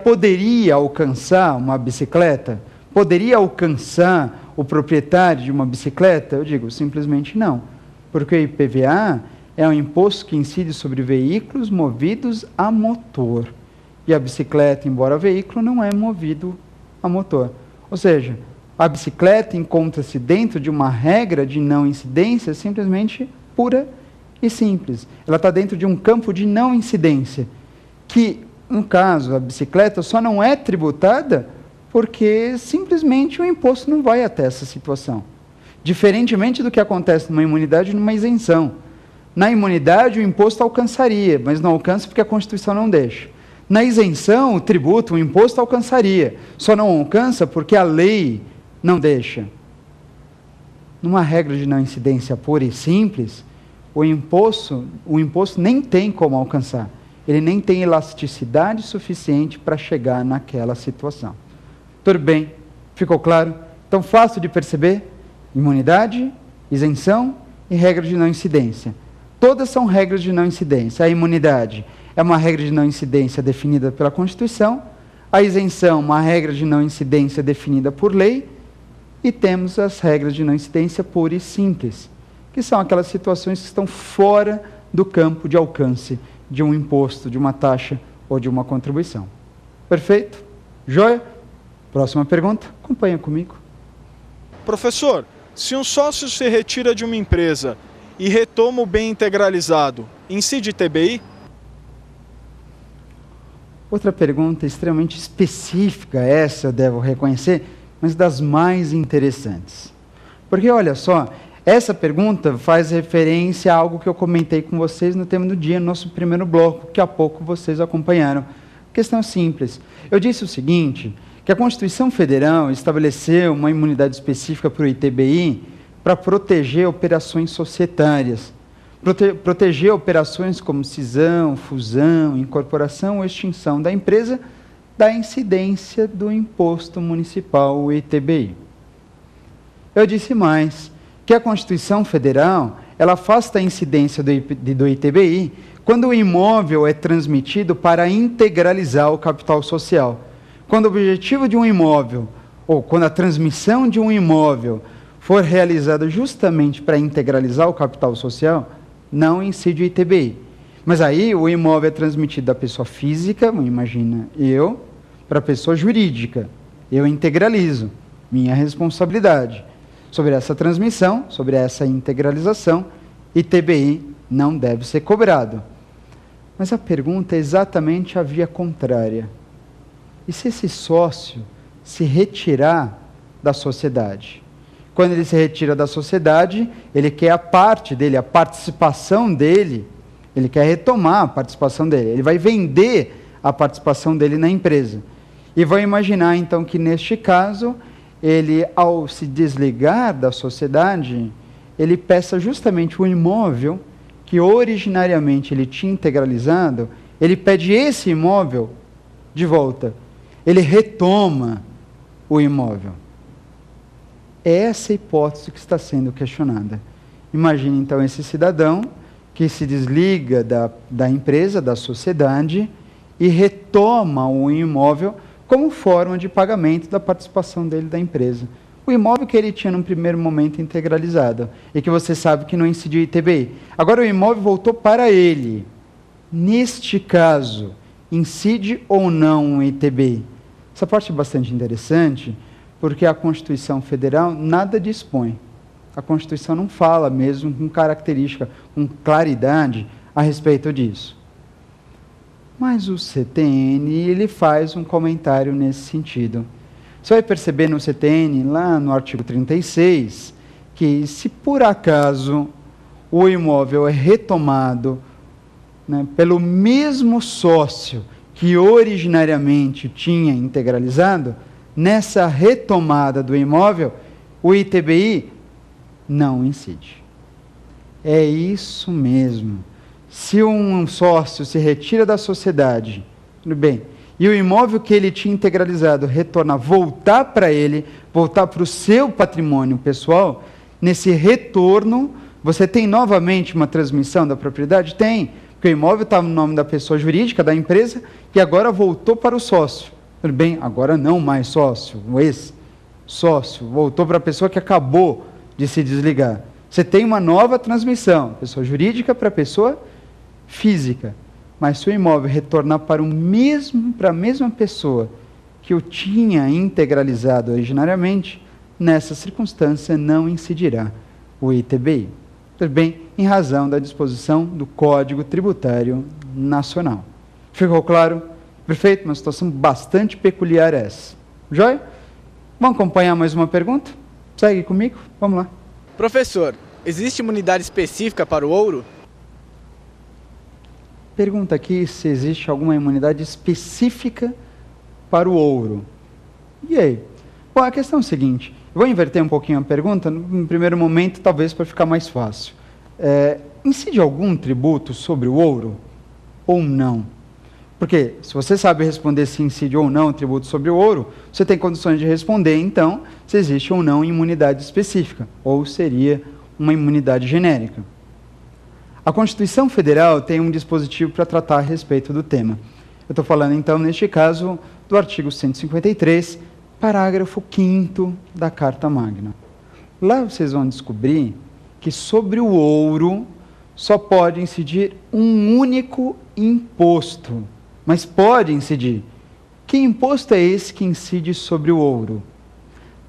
poderia alcançar uma bicicleta? Poderia alcançar o proprietário de uma bicicleta? Eu digo, simplesmente não. Porque o IPVA é um imposto que incide sobre veículos movidos a motor. E a bicicleta, embora veículo, não é movido a motor. Ou seja, a bicicleta encontra-se dentro de uma regra de não incidência simplesmente pura e simples. Ela está dentro de um campo de não incidência, que, no caso, a bicicleta só não é tributada porque simplesmente o imposto não vai até essa situação. Diferentemente do que acontece numa imunidade e numa isenção. Na imunidade, o imposto alcançaria, mas não alcança porque a Constituição não deixa. Na isenção, o tributo, o imposto alcançaria, só não alcança porque a lei não deixa. Numa regra de não incidência pura e simples, o imposto nem tem como alcançar. Ele nem tem elasticidade suficiente para chegar naquela situação. Tudo bem? Ficou claro? Então, fácil de perceber? Imunidade, isenção e regra de não incidência. Todas são regras de não incidência. A imunidade é uma regra de não incidência definida pela Constituição, a isenção, uma regra de não incidência definida por lei, e temos as regras de não incidência pura e simples, que são aquelas situações que estão fora do campo de alcance de um imposto, de uma taxa ou de uma contribuição. Perfeito? Joia? Próxima pergunta, acompanha comigo. Professor, se um sócio se retira de uma empresa e retoma o bem integralizado, incide ITBI? Outra pergunta extremamente específica, essa eu devo reconhecer, mas das mais interessantes. Porque, olha só, essa pergunta faz referência a algo que eu comentei com vocês no tema do dia, no nosso primeiro bloco, que há pouco vocês acompanharam. Questão simples. Eu disse o seguinte, que a Constituição Federal estabeleceu uma imunidade específica para o ITBI para proteger operações societárias, proteger operações como cisão, fusão, incorporação ou extinção da empresa da incidência do imposto municipal, o ITBI. Eu disse mais, que a Constituição Federal, ela afasta a incidência do ITBI quando o imóvel é transmitido para integralizar o capital social. Quando o objetivo de um imóvel, ou quando a transmissão de um imóvel for realizada justamente para integralizar o capital social, não incide o ITBI. Mas aí o imóvel é transmitido da pessoa física, imagina eu, para a pessoa jurídica. Eu integralizo, minha responsabilidade. Sobre essa transmissão, sobre essa integralização, ITBI não deve ser cobrado. Mas a pergunta é exatamente a via contrária. E se esse sócio se retirar da sociedade? Quando ele se retira da sociedade, ele quer a parte dele, a participação dele, ele quer retomar a participação dele, ele vai vender a participação dele na empresa. E vai imaginar, então, que neste caso, ele, ao se desligar da sociedade, ele peça justamente o imóvel que originariamente ele tinha integralizado, ele pede esse imóvel de volta. Ele retoma o imóvel. É essa hipótese que está sendo questionada. Imagine, então, esse cidadão que se desliga da empresa, da sociedade, e retoma o imóvel como forma de pagamento da participação dele da empresa. O imóvel que ele tinha num primeiro momento integralizado, e que você sabe que não incidiu ITBI. Agora o imóvel voltou para ele. Neste caso, incide ou não o ITBI? Essa parte é bastante interessante, porque a Constituição Federal nada dispõe. A Constituição não fala mesmo com característica, com claridade a respeito disso. Mas o CTN, ele faz um comentário nesse sentido. Você vai perceber no CTN, lá no artigo 36, que se por acaso o imóvel é retomado, né, pelo mesmo sócio que originariamente tinha integralizado, nessa retomada do imóvel, o ITBI não incide. É isso mesmo. Se um sócio se retira da sociedade, tudo bem, e o imóvel que ele tinha integralizado retorna, voltar para ele, voltar para o seu patrimônio pessoal, nesse retorno, você tem novamente uma transmissão da propriedade? Tem, porque o imóvel estava no nome da pessoa jurídica, da empresa, e agora voltou para o sócio. Tudo bem, agora não mais sócio, o ex-sócio, voltou para a pessoa que acabou de se desligar. Você tem uma nova transmissão, pessoa jurídica para pessoa física. Mas se o imóvel retornar para a mesma pessoa que o tinha integralizado originariamente, nessa circunstância não incidirá o ITBI. Tudo bem, em razão da disposição do Código Tributário Nacional. Ficou claro? Perfeito? Uma situação bastante peculiar essa. Joia? Vamos acompanhar mais uma pergunta? Segue comigo? Vamos lá. Professor, existe imunidade específica para o ouro? Pergunta aqui se existe alguma imunidade específica para o ouro. E aí? Bom, a questão é a seguinte, eu vou inverter um pouquinho a pergunta, no primeiro momento, talvez para ficar mais fácil. Incide algum tributo sobre o ouro ou não? Porque se você sabe responder se incide ou não o tributo sobre o ouro, você tem condições de responder, então, se existe ou não imunidade específica, ou seria uma imunidade genérica. A Constituição Federal tem um dispositivo para tratar a respeito do tema. Eu estou falando, então, neste caso, do artigo 153, parágrafo 5º da Carta Magna. Lá vocês vão descobrir que sobre o ouro só pode incidir um único imposto. Mas pode incidir. Que imposto é esse que incide sobre o ouro?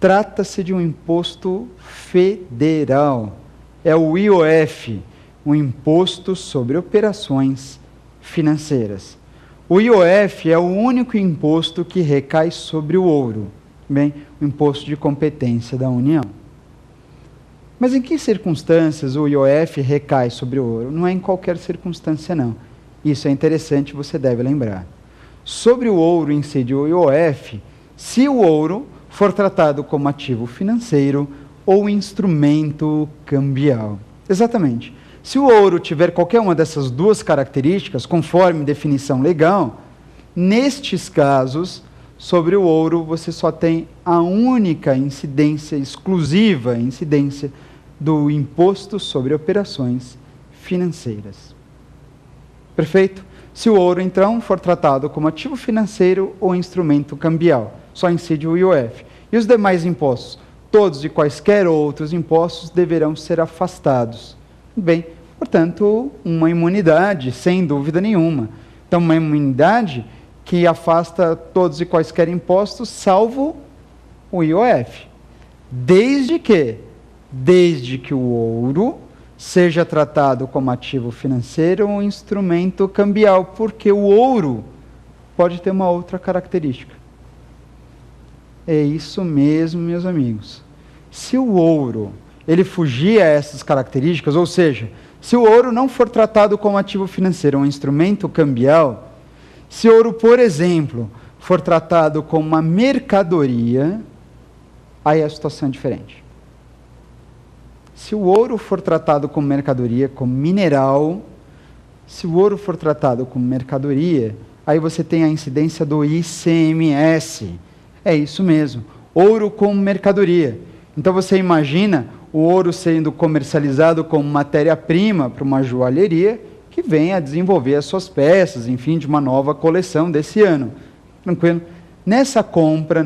Trata-se de um imposto federal. É o IOF, o Imposto sobre Operações Financeiras. O IOF é o único imposto que recai sobre o ouro, bem, o imposto de competência da União. Mas em que circunstâncias o IOF recai sobre o ouro? Não é em qualquer circunstância, não. Isso é interessante, você deve lembrar. Sobre o ouro incide o IOF se o ouro for tratado como ativo financeiro ou instrumento cambial. Exatamente. Se o ouro tiver qualquer uma dessas duas características, conforme definição legal, nestes casos, sobre o ouro você só tem a única incidência, exclusiva incidência, do imposto sobre operações financeiras. Perfeito? Se o ouro, então, for tratado como ativo financeiro ou instrumento cambial, só incide o IOF. E os demais impostos, todos e quaisquer outros impostos, deverão ser afastados. Bem, portanto, uma imunidade, sem dúvida nenhuma. Então, uma imunidade que afasta todos e quaisquer impostos, salvo o IOF. Desde que o ouro seja tratado como ativo financeiro ou instrumento cambial, porque o ouro pode ter uma outra característica. É isso mesmo, meus amigos. Se o ouro ele fugir a essas características, ou seja, se o ouro não for tratado como ativo financeiro ou instrumento cambial, se o ouro, por exemplo, for tratado como uma mercadoria, aí a situação é diferente. Se o ouro for tratado como mercadoria, como mineral, se o ouro for tratado como mercadoria, aí você tem a incidência do ICMS. É isso mesmo, ouro como mercadoria. Então você imagina o ouro sendo comercializado como matéria-prima para uma joalheria que vem a desenvolver as suas peças, enfim, de uma nova coleção desse ano. Tranquilo? Nessa compra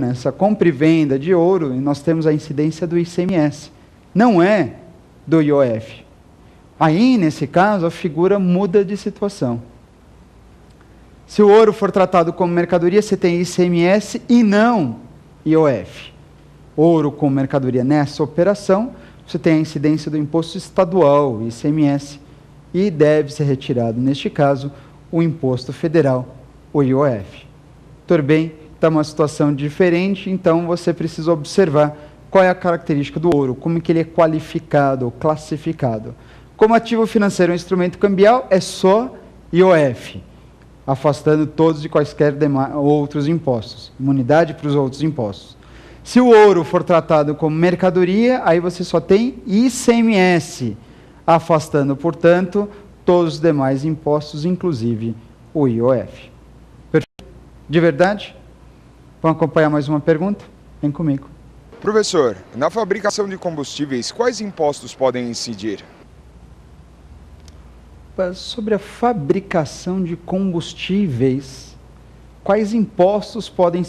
e venda de ouro, nós temos a incidência do ICMS. Não é do IOF. Aí, nesse caso, a figura muda de situação. Se o ouro for tratado como mercadoria, você tem ICMS e não IOF. Ouro como mercadoria nessa operação, você tem a incidência do imposto estadual, ICMS, e deve ser retirado, neste caso, o imposto federal, o IOF. Tudo bem? Está uma situação diferente, então você precisa observar qual é a característica do ouro, como que ele é qualificado ou classificado. Como ativo financeiro ou instrumento cambial, é só IOF, afastando todos e quaisquer outros impostos, imunidade para os outros impostos. Se o ouro for tratado como mercadoria, aí você só tem ICMS, afastando, portanto, todos os demais impostos, inclusive o IOF. Perfeito? De verdade? Vamos acompanhar mais uma pergunta? Vem comigo. Professor, na fabricação de combustíveis, quais impostos podem incidir? Sobre a fabricação de combustíveis, quais impostos podem